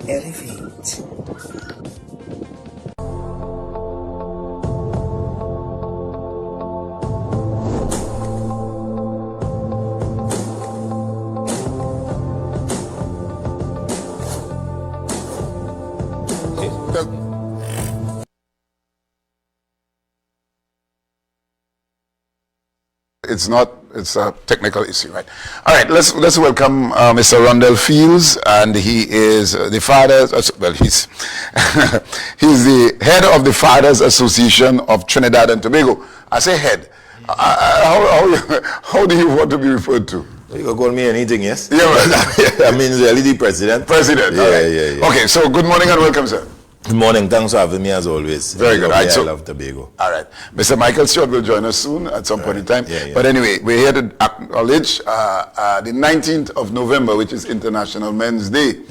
Elevate. It's a technical issue, right? All right, let's welcome Mr. Rondell Fields, and he is the Fathers, well, he's he's the head of the Fathers Association of Trinidad and Tobago. I say head. How do you want to be referred to? You can call me anything, yes? Yeah, well, I mean, really the president. President, yeah, right. yeah. Okay, so good morning and welcome, sir. Good morning, thanks for having me as always. Very good. I So, love Tobago. All right. Mr. Michael Stewart will join us soon at some point in time. Yeah. But anyway, we're here to acknowledge the 19th of November, which is International Men's Day.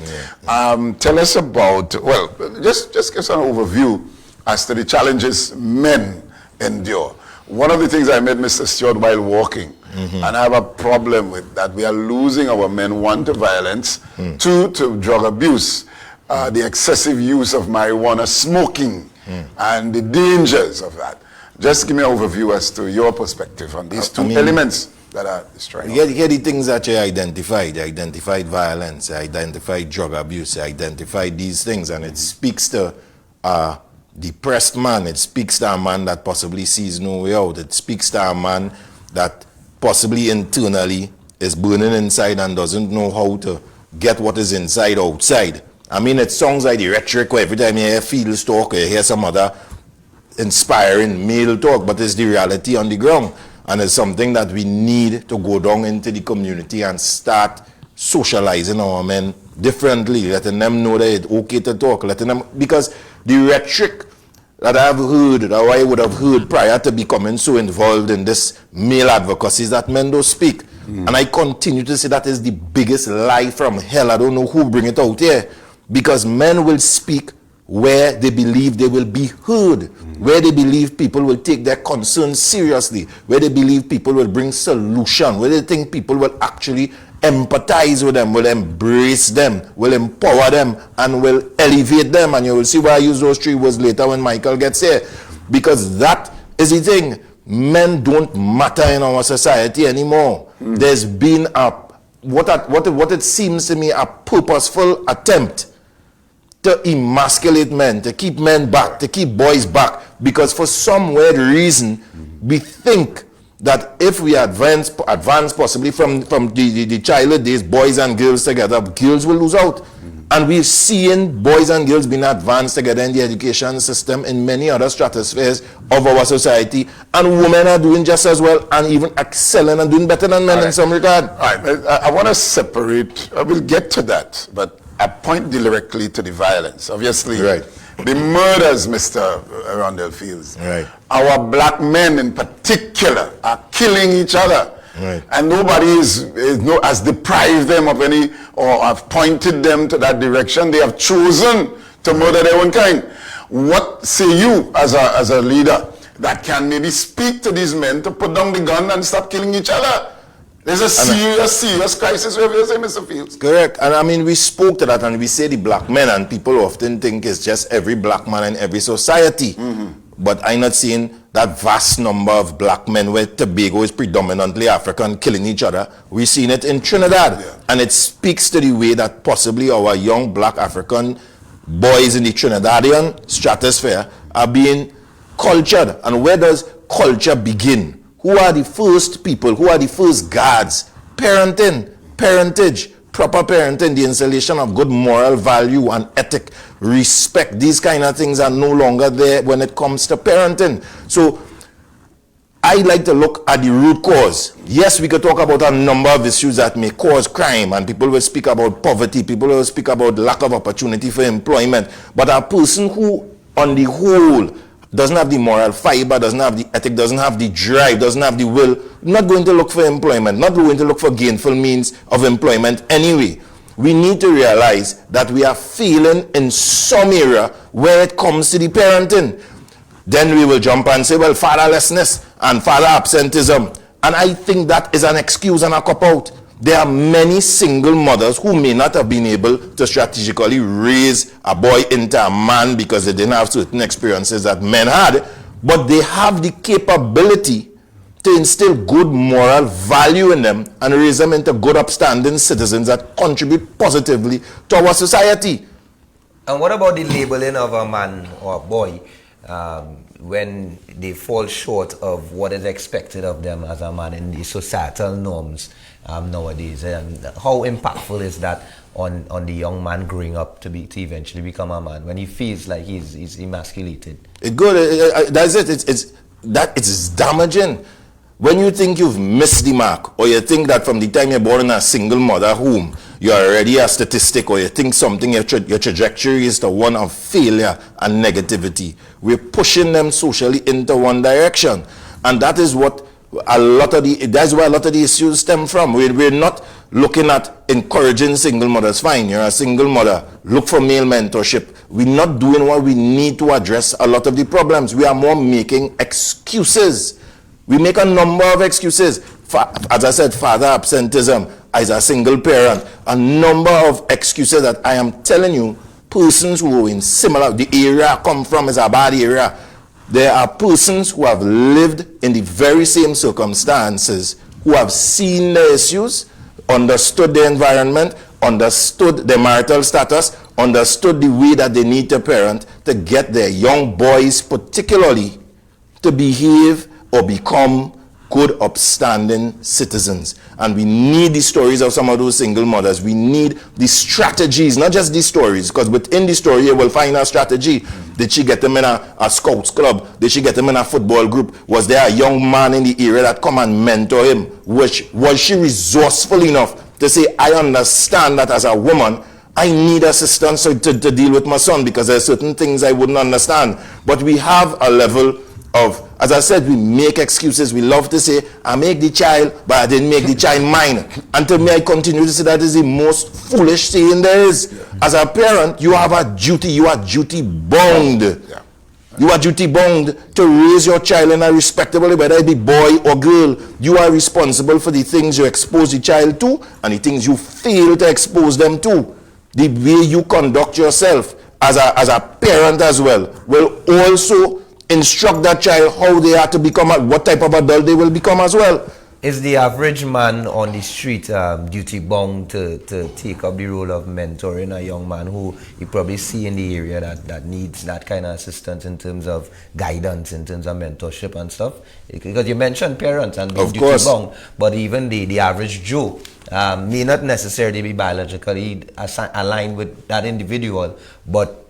Tell us about, well, just give us an overview as to the challenges men endure. One of the things I met Mr. Stewart while walking, and I have a problem with that. We are losing our men, one, to violence, two, to drug abuse. The excessive use of marijuana, smoking, and the dangers of that. Just give me an overview as to your perspective on these two elements that are destroying. Here the things that you identified. You identified violence, you identified drug abuse, you identified these things, and it speaks to a depressed man. It speaks to a man that possibly sees no way out. It speaks to a man that possibly internally is burning inside and doesn't know how to get what is inside outside. I mean, it sounds like the rhetoric where every time you hear Fields talk, or you hear some other inspiring male talk, but it's the reality on the ground. And it's something that we need to go down into the community and start socializing our men differently, letting them know that it's okay to talk, letting them, because the rhetoric that I've heard, or I would have heard prior to becoming so involved in this male advocacy, is that men don't speak. And I continue to say that is the biggest lie from hell. I don't know who bring it out here. Because men will speak where they believe they will be heard, where they believe people will take their concerns seriously, where they believe people will bring solution, where they think people will actually empathize with them, will embrace them, will empower them, and will elevate them. And you will see why I use those three words later when Michael gets here. Because that is the thing. Men don't matter in our society anymore. There's been what it seems to me a purposeful attempt to emasculate men, to keep men back, to keep boys back, because for some weird reason we think that if we advance possibly from the childhood days, boys and girls together, girls will lose out. And we're seeing boys and girls being advanced together in the education system in many other stratospheres of our society, and women are doing just as well and even excelling and doing better than men in some regard. All right, I want to separate, I will get to that, but I point directly to the violence. Obviously, the murders, Mr. Rondell Fields. Our black men in particular are killing each other. And nobody has deprived them of any, or have pointed them to that direction. They have chosen to murder their own kind. What say you as a leader that can maybe speak to these men to put down the gun and stop killing each other? There's a serious crisis we have here, Mr. Fields. Correct. And I mean, we spoke to that, and we say the black men, and people often think it's just every black man in every society. But I'm not seeing that vast number of black men where Tobago is predominantly African killing each other. We're seeing it in Trinidad. And it speaks to the way that possibly our young black African boys in the Trinidadian stratosphere are being cultured. And where does culture begin? Who are the first people? Who are the first guards? Parenting, parentage, proper parenting, the installation of good moral value and ethic, respect. These kind of things are no longer there when it comes to parenting. So I like to look at the root cause. Yes, we could talk about a number of issues that may cause crime, and people will speak about poverty, people will speak about lack of opportunity for employment. But a person who, on the whole, doesn't have the moral fiber, doesn't have the ethic, doesn't have the drive, doesn't have the will, not going to look for employment, not going to look for gainful means of employment anyway. We need to realize that we are failing in some area where it comes to the parenting. Then we will jump and say, well, fatherlessness and father absenteeism. And I think that is an excuse and a cop-out. There are many single mothers who may not have been able to strategically raise a boy into a man because they didn't have certain experiences that men had, but they have the capability to instill good moral value in them and raise them into good upstanding citizens that contribute positively to our society. And what about the labeling of a man or a boy when they fall short of what is expected of them as a man in the societal norms nowadays? And how impactful is that on the young man growing up to eventually become a man when he feels like he's emasculated? It's good. That's it. It's damaging. When you think you've missed the mark, or you think that from the time you're born in a single mother home, you're already a statistic, or you think something, your trajectory is to one of failure and negativity, we're pushing them socially into one direction. And that is what that's where a lot of the issues stem from. We're not looking at encouraging single mothers. Fine, you're a single mother, look for male mentorship. We're not doing what we need to address a lot of the problems. We are more making excuses. We make a number of excuses. As I said, father absenteeism as a single parent, a number of excuses that I am telling you, persons who are in similar, the area I come from is a bad area. There are persons who have lived in the very same circumstances, who have seen the issues, understood the environment, understood their marital status, understood the way that they need to parent to get their young boys particularly to behave or become good, upstanding citizens. And we need the stories of some of those single mothers. We need the strategies, not just the stories, because within the story you will find a strategy. Did she get them in a scouts club? Did she get them in a football group? Was there a young man in the area that come and mentor him? Was she resourceful enough to say, I understand that as a woman, I need assistance to deal with my son because there are certain things I wouldn't understand. But we have a level of, as I said, we make excuses. We love to say, I make the child, but I didn't make the child mine. And to me, I continue to say that is the most foolish saying there is. Yeah. As a parent, you have a duty. You are duty bound. Yeah. You are duty bound to raise your child in a respectable way, whether it be boy or girl. You are responsible for the things you expose the child to and the things you fail to expose them to. The way you conduct yourself as a parent as well will also instruct that child how they are to become, what type of adult they will become as well. Is the average man on the street duty bound to take up the role of mentoring a young man who you probably see in the area that needs that kind of assistance in terms of guidance, in terms of mentorship and stuff? Because you mentioned parents and being duty bound, but even the average Joe may not necessarily be biologically aligned with that individual, but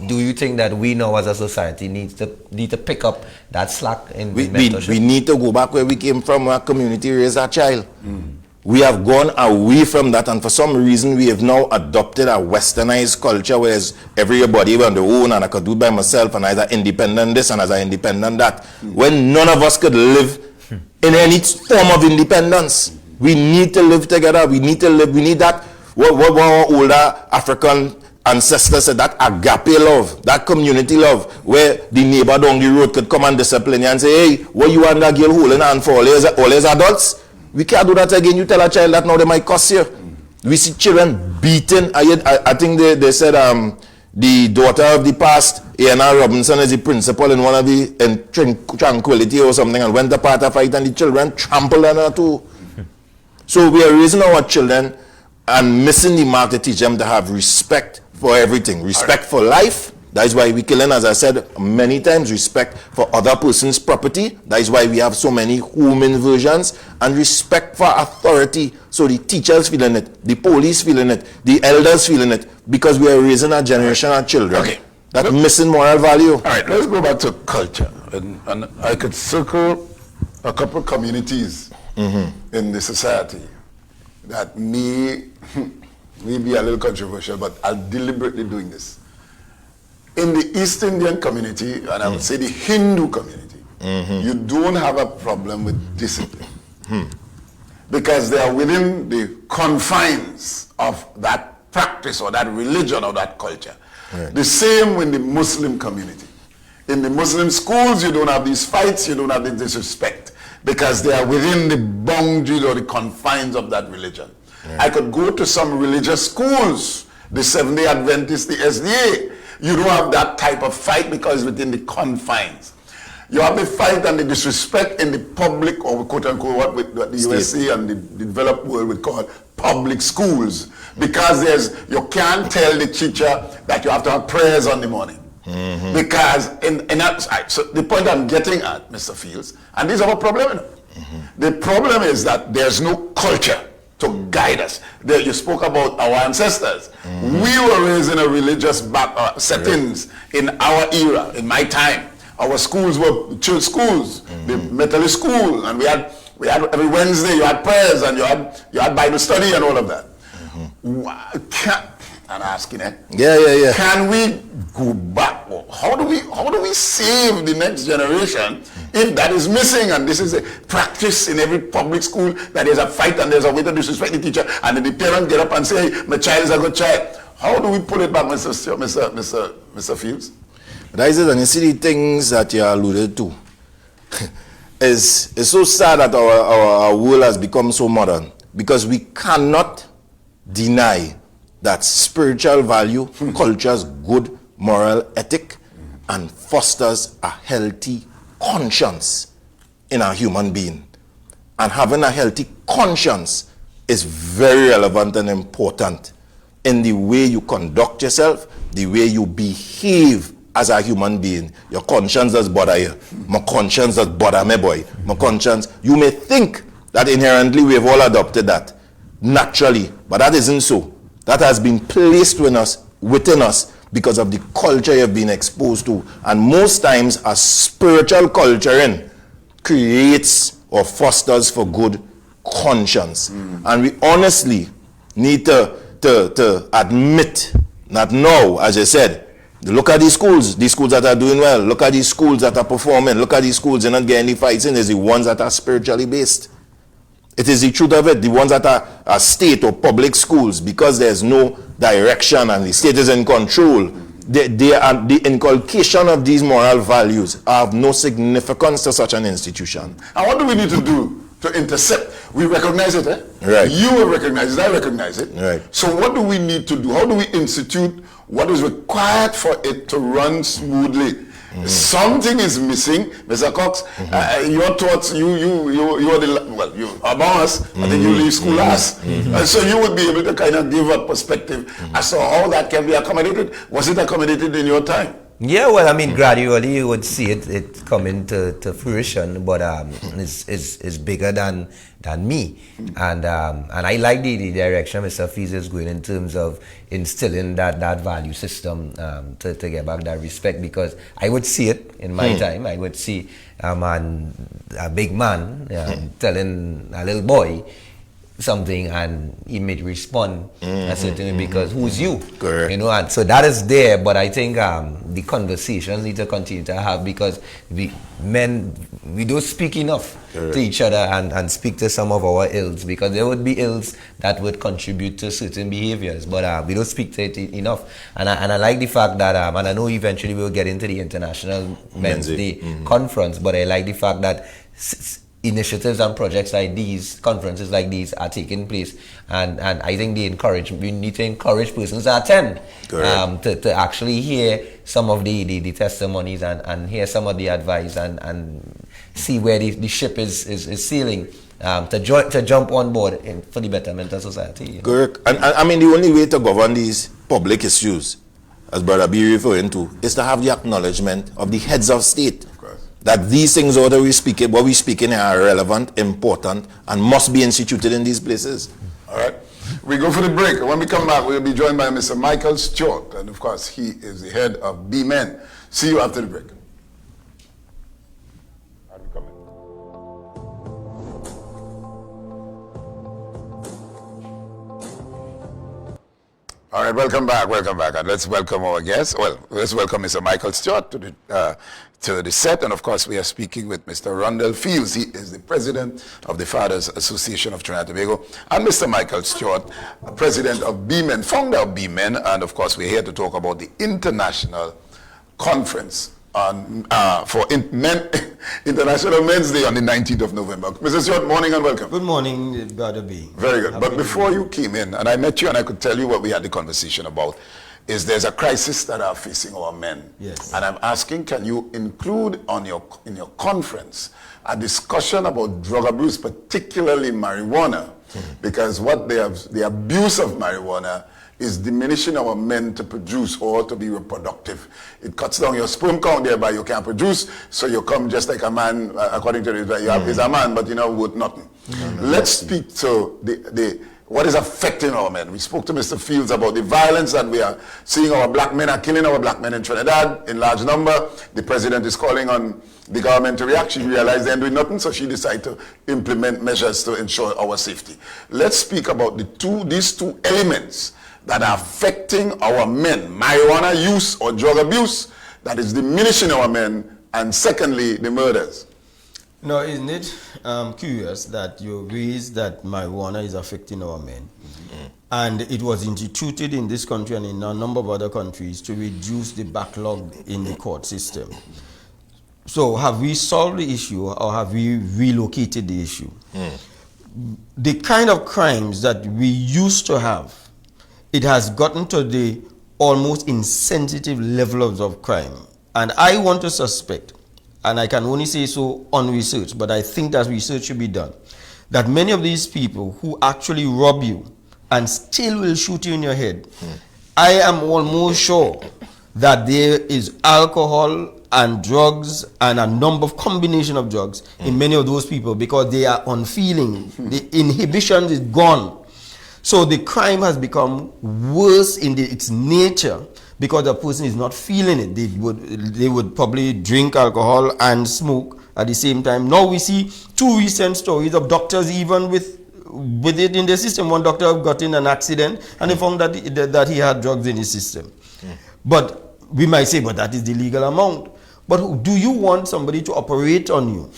do you think that we now as a society need to pick up that slack in mentorship? We need to go back where we came from, where our community raised our child. We have gone away from that, and for some reason we have now adopted a westernized culture where everybody on their own and I could do it by myself and either independent this and as I independent that. When none of us could live in any form of independence. We need to live together. We need that, what our older African ancestors said, that agape love, that community love, where the neighbor down the road could come and discipline you and say, hey, what you and that girl holding on for all as adults? We can't do that again. You tell a child that now they might cuss you. We see children beaten. I think they said the daughter of the past, A.N.R. Robinson, is the principal in one of the Tranquility or something, and went apart a fight and the children trampled on her too. So we are raising our children and missing the mark to teach them to have respect for everything. Respect for life. That is why we killing, as I said many times, respect for other person's property. That is why we have so many home inversions. And respect for authority. So the teachers feeling it, the police feeling it, the elders feeling it, because we are raising a generation of children that missing moral value. All right, let's go back to culture. And I could circle a couple communities in the society that may be a little controversial, but I'm deliberately doing this. In the East Indian community, and I would say the Hindu community, you don't have a problem with discipline. Because they are within the confines of that practice or that religion or that culture. Right. The same in the Muslim community. In the Muslim schools, you don't have these fights, you don't have the disrespect. because they are within the boundaries or the confines of that religion. I could go to some religious schools, the Seventh-day Adventists, the SDA. You don't have that type of fight because it's within the confines. You have the fight and the disrespect in the public, or quote-unquote what the USA and the developed world would call public schools, because you can't tell the teacher that you have to have prayers on the morning. Because so the point I'm getting at, Mr. Fields, and this is our problem. The problem is that there's no culture to guide us. You spoke about our ancestors. We were raised in a religious settings in our era, in my time. Our schools were church schools, the Methodist school, and we had every Wednesday you had prayers and you had Bible study and all of that. I'm asking it. Yeah. Can we go back? How do we save the next generation if that is missing? And this is a practice in every public school, that there's a fight and there's a way to disrespect the teacher, and then the parent get up and say, "My child is a good child." How do we pull it back, Mr. Fields? That is it, and you see the things that you alluded to. It's so sad that our world has become so modern, because we cannot deny that spiritual value cultures good moral ethic and fosters a healthy conscience in a human being. And having a healthy conscience is very relevant and important in the way you conduct yourself, the way you behave as a human being. Your conscience does bother you. My conscience does bother me, boy. My conscience. You may think that inherently we have all adopted that naturally, but that isn't so. That has been placed within us because of the culture you've been exposed to. And most times a spiritual culture creates or fosters for good conscience. And we honestly need to admit that now, as I said, look at these schools that are doing well. Look at these schools that are performing. Look at these schools that are not getting any fights in. It's the ones that are spiritually based. It is the truth of it. The ones that are state or public schools, because there's no direction and the state is in control, the inculcation of these moral values have no significance to such an institution. And what do we need to do to intercept? We recognize it, eh? Right. You recognize it, I recognize it. Right. So what do we need to do? How do we institute what is required for it to run smoothly? Something is missing, Mr. Cox. Your thoughts, you are you among us. I think you leave school last, so you would be able to kind of give a perspective as to how that can be accommodated. Was it accommodated in your time? Yeah, well, I mean, gradually you would see it coming to fruition, but it's bigger than me, and I like the direction Mr. Fields is going in terms of instilling that value system to get back that respect, because I would see it in my time. I would see a big man telling a little boy something, and he may respond a certain way, because who's you? Correct. You know, and so that is there, but I think the conversations need to continue to have, because we don't speak enough to each other and speak to some of our ills, because there would be ills that would contribute to certain behaviors, but we don't speak to it enough. And I like the fact that, and I know eventually we'll get into the International Men's Day conference, but I like the fact that initiatives and projects like these, conferences like these are taking place, and I think we need to encourage persons to attend, to actually hear some of the testimonies and hear some of the advice and see where the ship is sailing, to jump on board for the betterment of society. Correct. And I mean, the only way to govern these public issues, as Brother B referring to, is to have the acknowledgement of the heads of state. That these things what we speaking are relevant, important, and must be instituted in these places. All right. We go for the break. When we come back, we'll be joined by Mr. Michael Stewart, and of course, he is the head of B-Men. See you after the break. All right, welcome back, and let's welcome our guest. Well, let's welcome Mr. Michael Stewart to the set, and of course we are speaking with Mr. Rondell Fields. He is the president of the Fathers Association of Trinidad and Tobago, and Mr. Michael Stewart, president of B-Men, founder of B-Men, and of course we're here to talk about the international conference on International Men's Day on the 19th of November. Mr. Stewart, morning and welcome. Good morning, Brother B. Very good. But before you came in, and I met you and I could tell you what we had the conversation about, is there's a crisis that are facing our men. Yes. And I'm asking, can you include in your conference a discussion about drug abuse, particularly marijuana? Because what the abuse of marijuana is diminishing our men to produce or to be reproductive. It cuts down your sperm count, thereby you can't produce, so you come just like a man, according to this, you have is a man, but you know, with nothing. Let's speak to what is affecting our men. We spoke to Mr. Fields about the violence that we are seeing. Our black men are killing our black men in Trinidad in large number. The president is calling on the government to react. She realized they're doing nothing, so she decided to implement measures to ensure our safety. Let's speak about these two elements that are affecting our men: marijuana use or drug abuse that is diminishing our men, and secondly, the murders. No, isn't it curious that you raised that marijuana is affecting our men? And it was instituted in this country and in a number of other countries to reduce the backlog in the court system. So have we solved the issue or have we relocated the issue? The kind of crimes that we used to have, it has gotten to the almost insensitive levels of crime. And I want to suspect, and I can only say so on research, but I think that research should be done, that many of these people who actually rob you and still will shoot you in your head, I am almost sure that there is alcohol and drugs and a number of combination of drugs in many of those people, because they are unfeeling. The inhibition is gone. So the crime has become worse in its nature because the person is not feeling it. They would probably drink alcohol and smoke at the same time. Now we see two recent stories of doctors even with it in the system. One doctor got in an accident and they found that he had drugs in his system. But we might say, but that is the legal amount. But do you want somebody to operate on you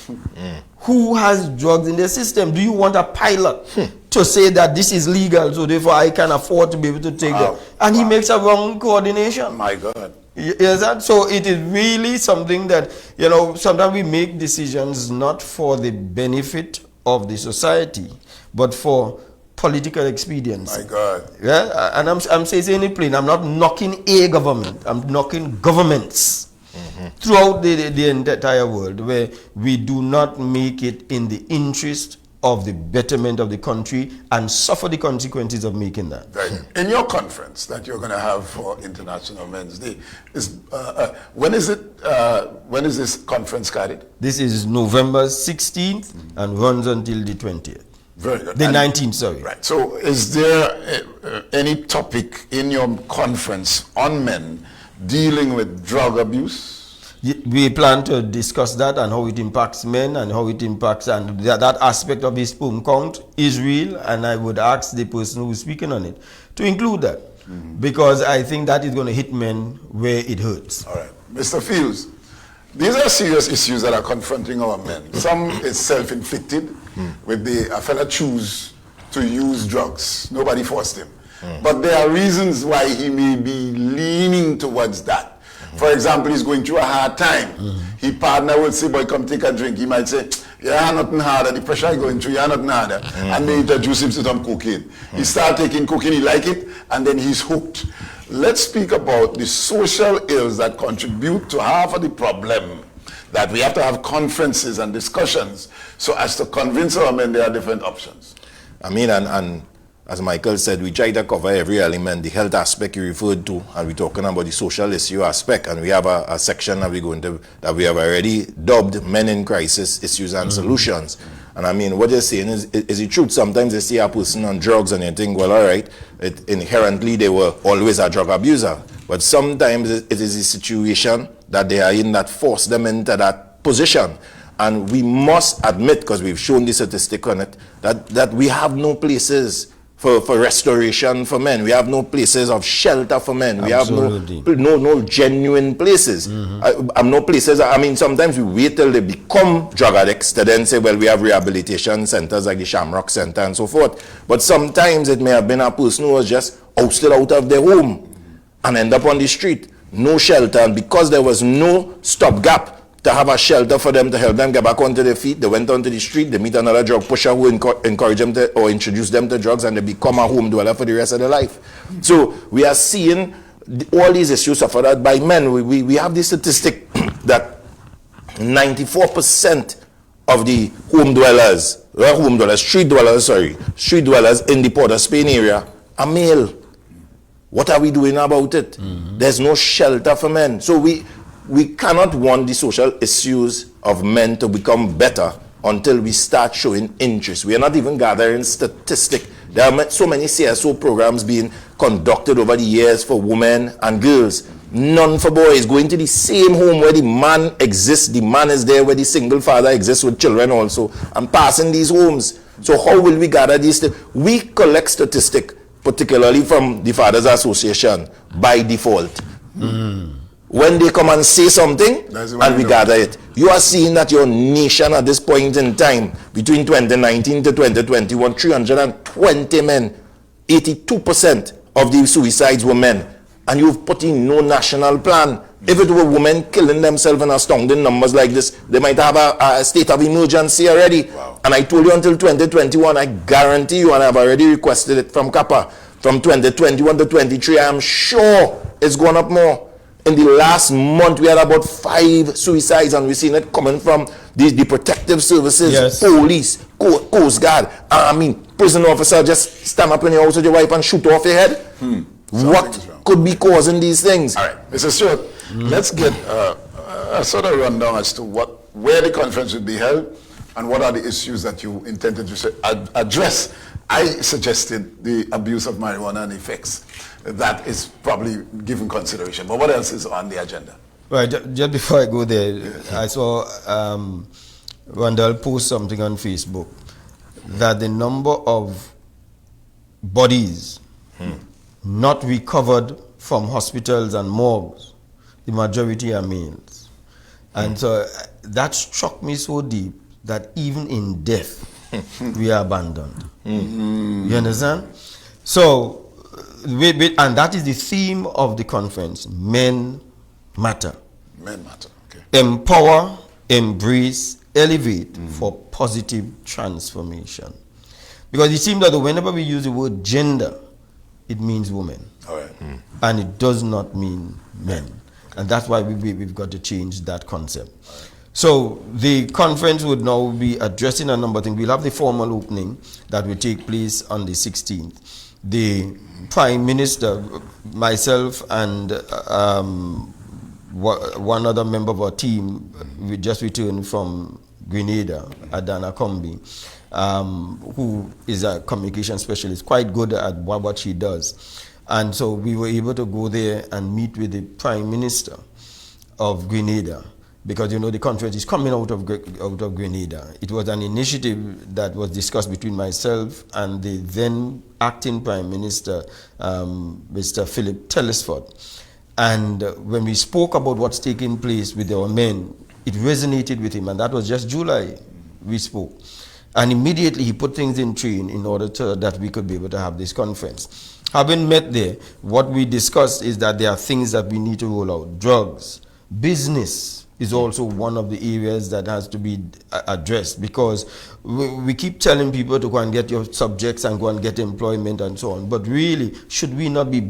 who has drugs in their system? Do you want a pilot to say that this is legal, so therefore I can afford to be able to take that? And he makes a wrong coordination. My God. Yes, that? So it is really something that, you know, sometimes we make decisions not for the benefit of the society, but for political expedience. My God. Yeah, and I'm saying it plain. I'm not knocking a government. I'm knocking governments throughout the entire world, where we do not make it in the interest of the betterment of the country and suffer the consequences of making that. Right. In your conference that you're going to have for International Men's Day, when is this conference started? This is November 16th and runs until the 20th. Very good. The 19th, sorry. Right. So is there any topic in your conference on men dealing with drug abuse? We plan to discuss that and how it impacts men and how it impacts, and that aspect of his sperm count is real, and I would ask the person who's speaking on it to include that, because I think that is going to hit men where it hurts. All right. Mr. Fields, these are serious issues that are confronting our men. Some is self-inflicted, with a fella choose to use drugs. Nobody forced him. But there are reasons why he may be leaning towards that. For example, he's going through a hard time. He partner will say, boy, come take a drink. He might say, yeah, nothing harder. The pressure I'm going through, yeah, nothing harder. And they introduce him to some cocaine. He start taking cocaine, he like it, and then he's hooked. Let's speak about the social ills that contribute to half of the problem, that we have to have conferences and discussions so as to convince our men there are different options. I mean, and as Michael said, we try to cover every element, the health aspect you referred to, and we're talking about the social issue aspect, and we have a section that that we have already dubbed Men in Crisis, Issues and Solutions. And I mean, what you're saying is the truth. Sometimes you see a person on drugs and you think, well, all right, inherently they were always a drug abuser. But sometimes it is a situation that they are in that force them into that position. And we must admit, because we've shown the statistic on it, that we have no places for restoration for men. We have no places of shelter for men. Absolutely. We have no genuine places. No places. I mean, sometimes we wait till they become drug addicts to then say, well, we have rehabilitation centers like the Shamrock Center and so forth. But sometimes it may have been a person who was just ousted out of their home and end up on the street. no shelter, and because there was no stopgap to have a shelter for them to help them get back onto their feet, they went onto the street, they meet another drug pusher who encourage them to, or introduce them to drugs, and they become a home dweller for the rest of their life. So we are seeing all these issues suffered by men. We have this statistic that 94% of the street dwellers in the Port of Spain area are male. What are we doing about it? There's no shelter for men. So we cannot want the social issues of men to become better until we start showing interest. We are not even gathering statistics. There are so many CSO programs being conducted over the years for women and girls. None for boys. Going to the same home where the man exists. The man is there where the single father exists with children also. And passing these homes. So how will we gather these? We collect statistics, particularly from the Fathers Association, by default. When they come and say something, and we gather it. You are seeing that your nation at this point in time, between 2019 to 2021, 320 men, 82% of the suicides were men. And you've put in no national plan. If it were women killing themselves in astounding numbers like this, they might have a state of emergency already. Wow. And I told you until 2021, I guarantee you, and I've already requested it from CAPA, from 2021 to 23, I am sure it's gone up more. In the last month, we had about 5 suicides, and we've seen it coming from the protective services, yes. Police, Coast Guard, army, prison officer, just stand up in your house with your wife and shoot off your head. What could be causing these things? All right, Mr. Stewart, let's get a sort of rundown as to where the conference would be held and what are the issues that you intended to address. I suggested the abuse of marijuana and effects. That is probably given consideration. But what else is on the agenda? Right, just before I go there, I saw Randall post something on Facebook that the number of bodies not recovered from hospitals and morgues, the majority are males. And so that struck me so deep that even in death, we are abandoned. You understand? So, and that is the theme of the conference, men matter. Men matter, okay. Empower, embrace, elevate for positive transformation. Because it seems that whenever we use the word gender, it means women. All right. And it does not mean men. And that's why we've got to change that concept. Right. So the conference would now be addressing a number of things. We'll have the formal opening that will take place on the 16th. The Prime Minister, myself, and one other member of our team, we just returned from Grenada, Adana Kombi, who is a communication specialist, quite good at what she does. And so we were able to go there and meet with the Prime Minister of Grenada, because, you know, the conference is coming out of Grenada. It was an initiative that was discussed between myself and the then acting Prime Minister, Mr. Philip Telesford. And when we spoke about what's taking place with our men, it resonated with him, and that was just July we spoke. And immediately he put things in train in order that we could be able to have this conference. Having met there, what we discussed is that there are things that we need to roll out. Drugs, business is also one of the areas that has to be addressed, because we keep telling people to go and get your subjects and go and get employment and so on. But really, should we not be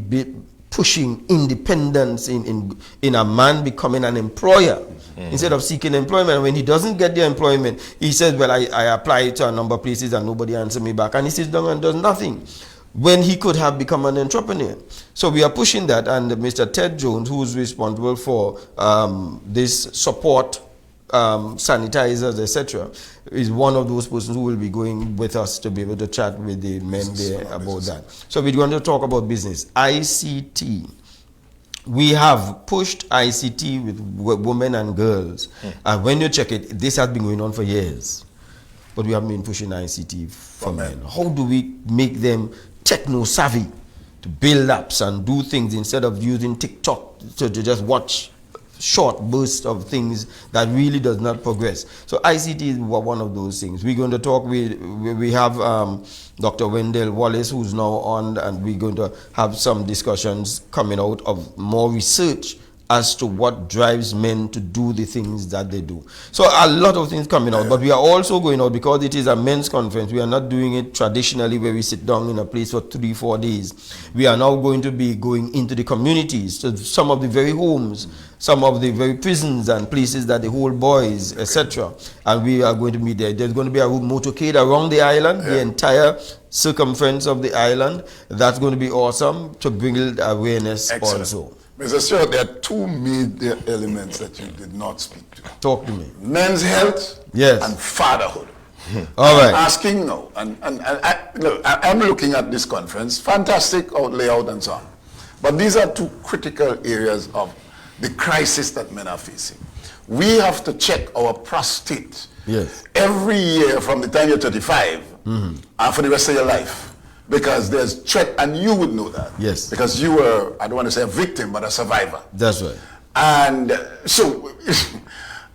pushing independence in a man becoming an employer instead of seeking employment? When he doesn't get the employment, he says, well, I applied to a number of places and nobody answered me back, and he sits down and does nothing, when he could have become an entrepreneur. So we are pushing that, and Mr. Ted Jones, who is responsible for this support, sanitizers, etc., is one of those persons who will be going with us to be able to chat with the men there about that. So we're going to talk about business. ICT. We have pushed ICT with women and girls. And when you check it, this has been going on for years. But we haven't been pushing ICT for men. How do we make them techno-savvy to build apps and do things instead of using TikTok to just watch short bursts of things that really does not progress? So ICT is one of those things. We're going to talk with, we have Dr. Wendell Wallace, who's now on, and we're going to have some discussions coming out of more research as to what drives men to do the things that they do. So a lot of things coming out, but we are also going out because it is a men's conference. We are not doing it traditionally where we sit down in a place for 3-4 days. We are now going to be going into the communities, to some of the very homes, some of the very prisons and places that they hold boys, etc. And we are going to meet there. There's going to be a motorcade around the island, the entire circumference of the island. That's going to be awesome to bring awareness also. Mr. Stewart, there are two major elements that you did not speak to. Talk to me. Men's health and fatherhood. All right. I'm asking now, I'm looking at this conference, fantastic layout and so on. But these are two critical areas of the crisis that men are facing. We have to check our prostate every year from the time you're 35 and for the rest of your life. Because there's threat, and you would know that. Yes. Because you were, I don't want to say a victim, but a survivor. That's right. And so,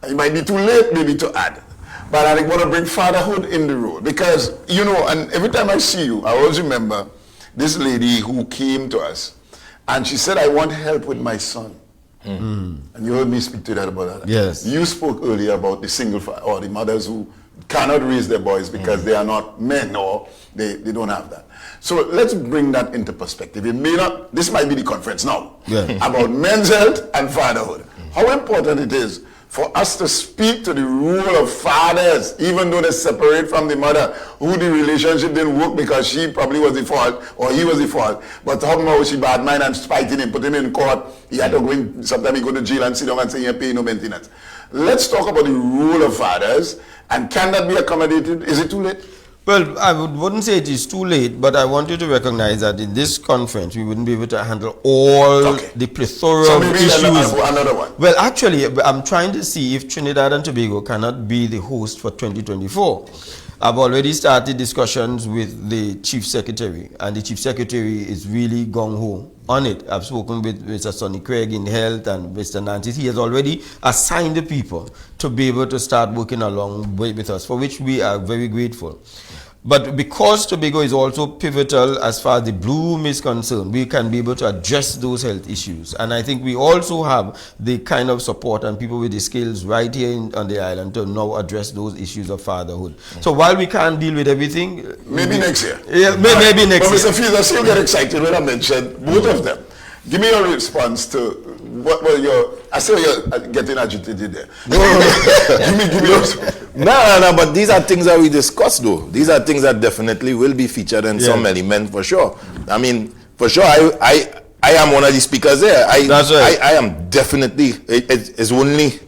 it might be too late maybe to add. But I want to bring fatherhood in the role. Because, you know, and every time I see you, I always remember this lady who came to us. And she said, I want help with my son. And you heard me speak to that about that. Yes. You spoke earlier about the single or the mothers who cannot raise their boys because they are not men or they don't have that. So let's bring that into perspective. It may not, this might be the conference now about men's health and fatherhood. How important it is for us to speak to the role of fathers, even though they separate from the mother, who the relationship didn't work because she probably was the fault or he was the fault. But how much she bad mind and spiting him, put him in court. He had to go in, sometimes he go to jail and sit down and say he pay no maintenance. Let's talk about the role of fathers, and can that be accommodated? Is it too late? Well, I wouldn't say it is too late, but I want you to recognize that in this conference, we wouldn't be able to handle all the plethora of issues. Another one. Well, actually, I'm trying to see if Trinidad and Tobago cannot be the host for 2024. I've already started discussions with the Chief Secretary, and the Chief Secretary is really gung-ho on it. I've spoken with Mr. Sonny Craig in health and Mr. Nancy. He has already assigned the people to be able to start working along with us, for which we are very grateful. But because Tobago is also pivotal as far as the bloom is concerned, we can be able to address those health issues. And I think we also have the kind of support and people with the skills right here on the island to now address those issues of fatherhood. So while we can't deal with everything... Maybe next year. Yeah, maybe next year. Mr. Fields, I still get excited when I mentioned both of them. Give me your response to what were your... I see you're getting agitated there. give me your... No, but these are things that we discussed, though. These are things that definitely will be featured in some element for sure. I mean, for sure, I am one of the speakers there. That's right. I am definitely... It is only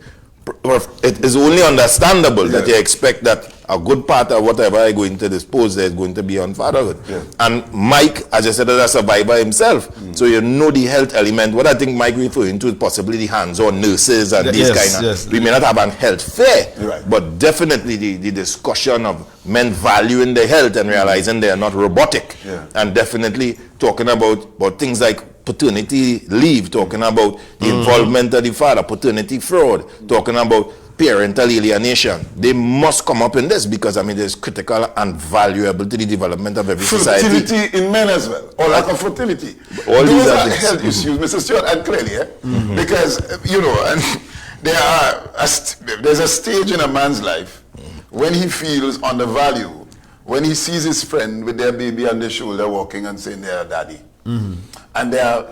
understandable that you expect that a good part of whatever I going to dispose there is going to be on fatherhood. And Mike, as I said, is a survivor himself. So you know the health element. What I think Mike referring to is possibly the hands-on nurses and these kind of... We may not have an health fair, but definitely the discussion of men valuing their health and realizing they are not robotic. And definitely talking about things like paternity leave, talking about the involvement of the father, paternity fraud, talking about parental alienation. They must come up in this because, I mean, it's critical and valuable to the development of every society. Fertility in men as well, or lack of fertility. All these these are things. health issues, Mr. Stewart, and clearly, because, you know, and there's a stage in a man's life when he feels undervalued, when he sees his friend with their baby on their shoulder walking and saying they're daddy. And they are,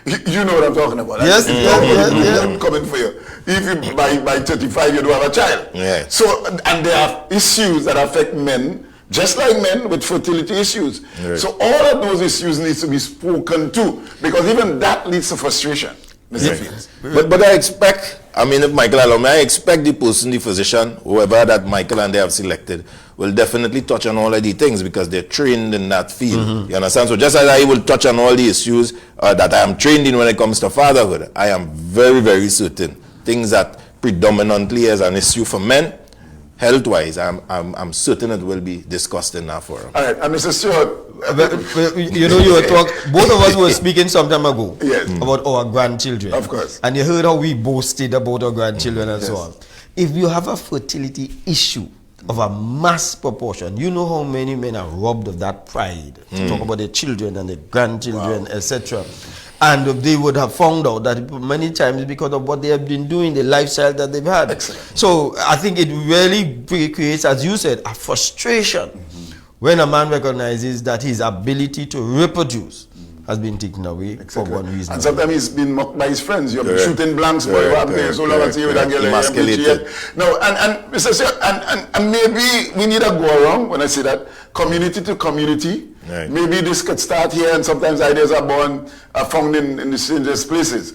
you know what I'm talking about. Yes, I'm coming for you. If you, by 35 you don't have a child. So, and there are issues that affect men, just like men with fertility issues. So all of those issues need to be spoken to, because even that leads to frustration. But I expect, I mean, if Michael allow me, I expect the person, the physician, whoever that Michael and they have selected, will definitely touch on all of these things because they're trained in that field. You understand? So just as I will touch on all the issues that I am trained in when it comes to fatherhood, I am very, very certain things that predominantly as an issue for men, health-wise, I'm certain it will be discussed in that forum. All right, and Mr. Stewart, you know, you were talking, both of us were speaking some time ago about our grandchildren. Of course. And you heard how we boasted about our grandchildren and so on. If you have a fertility issue of a mass proportion, you know how many men are robbed of that pride to talk about their children and their grandchildren, etc. And they would have found out that many times because of what they have been doing, the lifestyle that they've had. Excellent. So I think it really creates, as you said, a frustration when a man recognizes that his ability to reproduce has been taken away for one reason. And sometimes he's been mocked by his friends. You're shooting blanks, boy. You have been so long as you emasculated. No, and Mr. Sir, and maybe we need to go around when I say that, community to community. Right. Maybe this could start here, and sometimes ideas are born, found in the strangest places.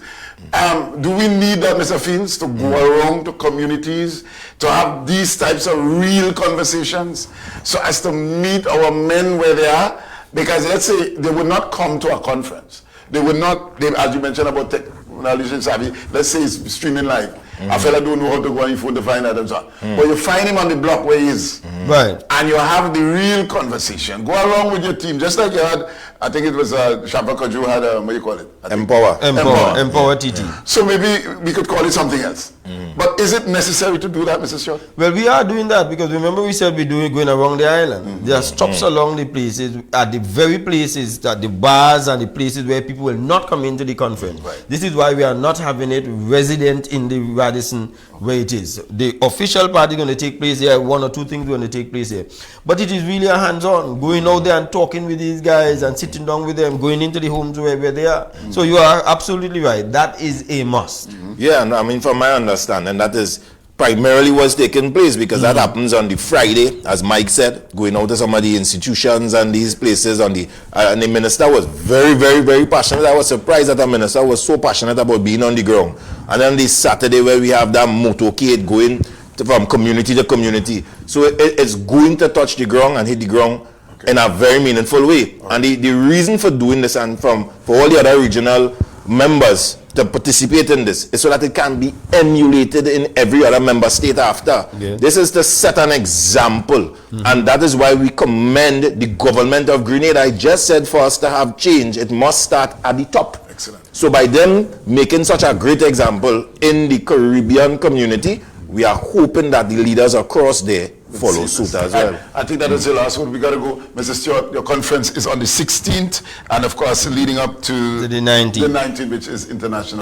Do we need that, Mr. Fields, to go around to communities, to have these types of real conversations, so as to meet our men where they are? Because let's say they would not come to a conference. They would not, as you mentioned about technology savvy, let's say it's streaming live. A fella don't know how to go on your phone to find out and so on. But you find him on the block where he is. Right. And you have the real conversation. Go along with your team. Just like you had, I think it was Shamba Kaju had, what do you call it? Empower TT. So maybe we could call it something else. But is it necessary to do that, Mr. Short? Well, we are doing that because remember we said we're going around the island. There are stops along the places, at the very places, that the bars and the places where people will not come into the conference. Right. This is why we are not having it resident in the Radisson where it is. The official party going to take place here, one or two things going to take place here. But it is really a hands-on, going out there and talking with these guys and sitting down with them, going into the homes where they are. So you are absolutely right. That is a must. Yeah, no, I mean, from my understanding, that is primarily what's taking place, because that happens on the Friday, as Mike said, going out to some of the institutions and these places on the and the minister was very, very, very passionate. I was surprised that the minister was so passionate about being on the ground. And then this Saturday where we have that motorcade going from community to community. So it's going to touch the ground and hit the ground in a very meaningful way. And the reason for doing this, and for all the other regional members to participate in this, is so that it can be emulated in every other member state after. Yeah. This is to set an example, and that is why we commend the government of Grenada. I just said for us to have change, it must start at the top. Excellent. So by them making such a great example in the Caribbean community, we are hoping that the leaders across there follow suit as well. I think that is the last one. We got to go. Mr. Stewart, your conference is on the 16th, and of course leading up to the 19th. The 19th, which is International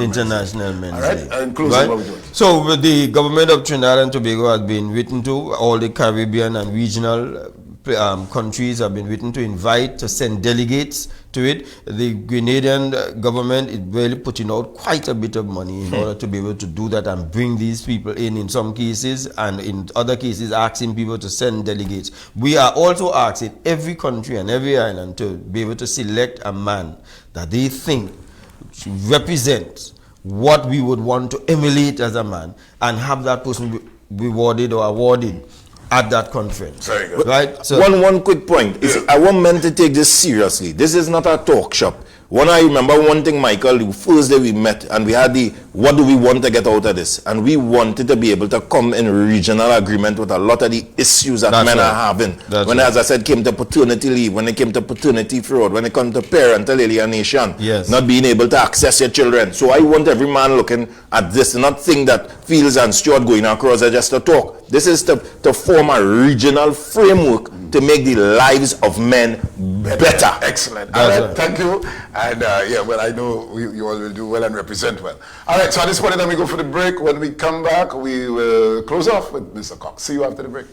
Men's Day. All right, and closing, what we doing? So the government of Trinidad and Tobago has been written to, all the Caribbean and regional countries have been written to invite, to send delegates to it. The Grenadian government is really putting out quite a bit of money in order to be able to do that and bring these people in some cases, and in other cases asking people to send delegates. We are also asking every country and every island to be able to select a man that they think represents what we would want to emulate as a man, and have that person rewarded or awarded at that conference. Very good. Right? So one quick point. Is I want men to take this seriously. This is not a talk shop. I remember one thing, Michael, the first day we met, and we had the, what do we want to get out of this? And we wanted to be able to come in regional agreement with a lot of the issues that men are having. As I said, came to paternity leave, when it came to paternity fraud, when it comes to parental alienation, not being able to access your children. So I want every man looking at this, not think that Fields and Stewart going across are just a talk. This is to form a regional framework to make the lives of men better. Excellent. All right, thank you. And well, I know you all will do well and represent well. All right, so at this point, then we go for the break. When we come back, we will close off with Mr. Cox. See you after the break.